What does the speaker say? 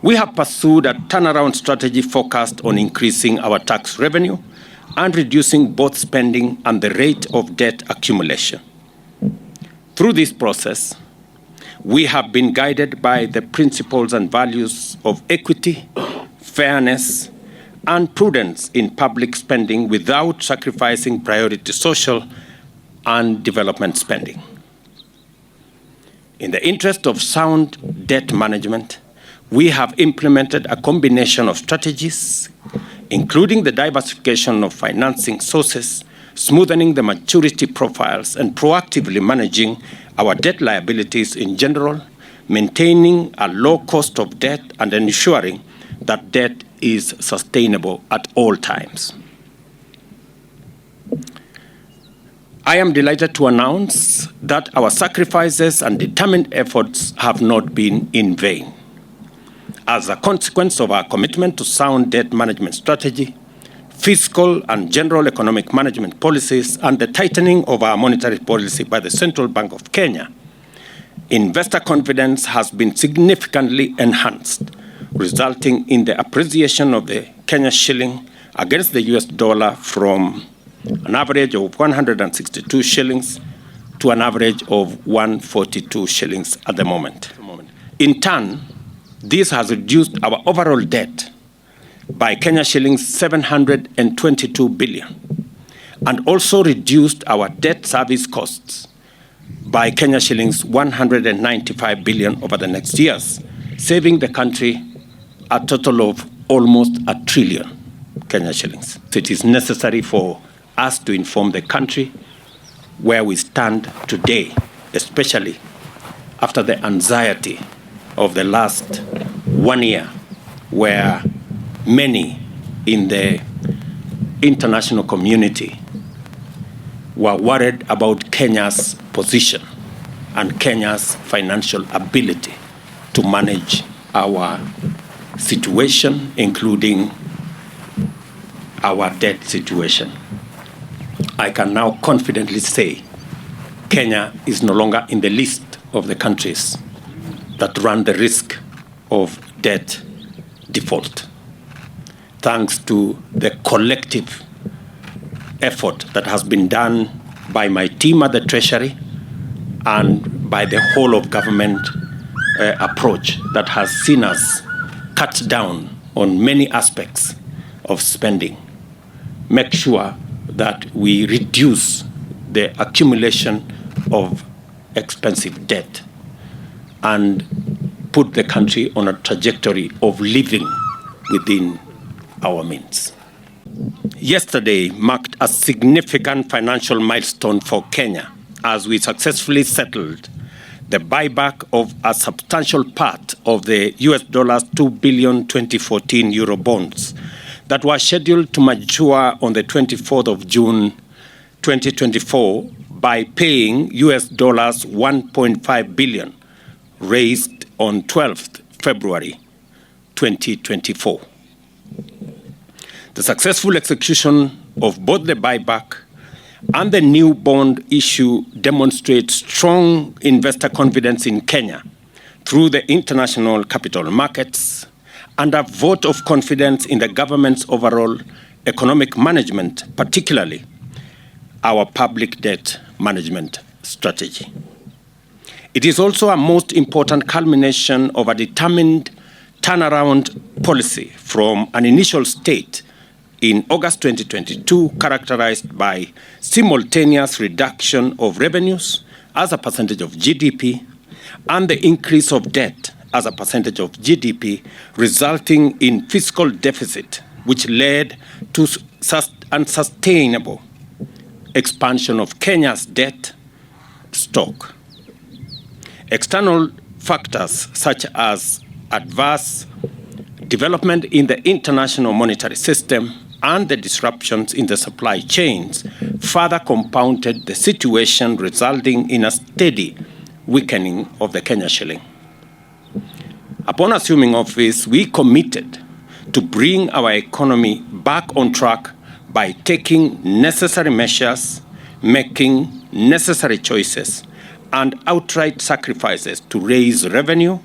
We have pursued a turnaround strategy focused on increasing our tax revenue and reducing both spending and the rate of debt accumulation. Through this process, we have been guided by the principles and values of equity, fairness, and prudence in public spending without sacrificing priority social and development spending. In the interest of sound debt management, we have implemented a combination of strategies, including the diversification of financing sources, smoothing the maturity profiles, and proactively managing our debt liabilities in general, maintaining a low cost of debt and ensuring that debt is sustainable at all times. I am delighted to announce that our sacrifices and determined efforts have not been in vain. As a consequence of our commitment to sound debt management strategy, fiscal and general economic management policies, and the tightening of our monetary policy by the Central Bank of Kenya, investor confidence has been significantly enhanced, resulting in the appreciation of the Kenya shilling against the US dollar from an average of 162 shillings to an average of 142 shillings at the moment. In turn, this has reduced our overall debt by Kenya shillings 722 billion, and also reduced our debt service costs by Kenya shillings 195 billion over the next years, saving the country a total of almost 1 trillion Kenya shillings. So it is necessary for us to inform the country where we stand today, especially after the anxiety of the last 1 year, where many in the international community were worried about Kenya's position and Kenya's financial ability to manage our situation, including our debt situation. I can now confidently say Kenya is no longer in the list of the countries that run the risk of debt default, thanks to the collective effort that has been done by my team at the Treasury and by the whole of government approach that has seen us cut down on many aspects of spending, make sure that we reduce the accumulation of expensive debt, and put the country on a trajectory of living within our means. Yesterday marked a significant financial milestone for Kenya as we successfully settled the buyback of a substantial part of the US dollars 2 billion 2014 Euro bonds that were scheduled to mature on the 24th of June 2024 by paying US dollars 1.5 billion raised on 12th February 2024. The successful execution of both the buyback and the new bond issue demonstrates strong investor confidence in Kenya through the international capital markets and a vote of confidence in the government's overall economic management, particularly our public debt management strategy. It is also a most important culmination of a determined turnaround policy from an initial state in August 2022 characterized by simultaneous reduction of revenues as a percentage of GDP and the increase of debt as a percentage of GDP, resulting in fiscal deficit, which led to unsustainable expansion of Kenya's debt stock. External factors such as adverse development in the international monetary system and the disruptions in the supply chains further compounded the situation, resulting in a steady weakening of the Kenya shilling. Upon assuming office, we committed to bring our economy back on track by taking necessary measures, making necessary choices, and outright sacrifices to raise revenue,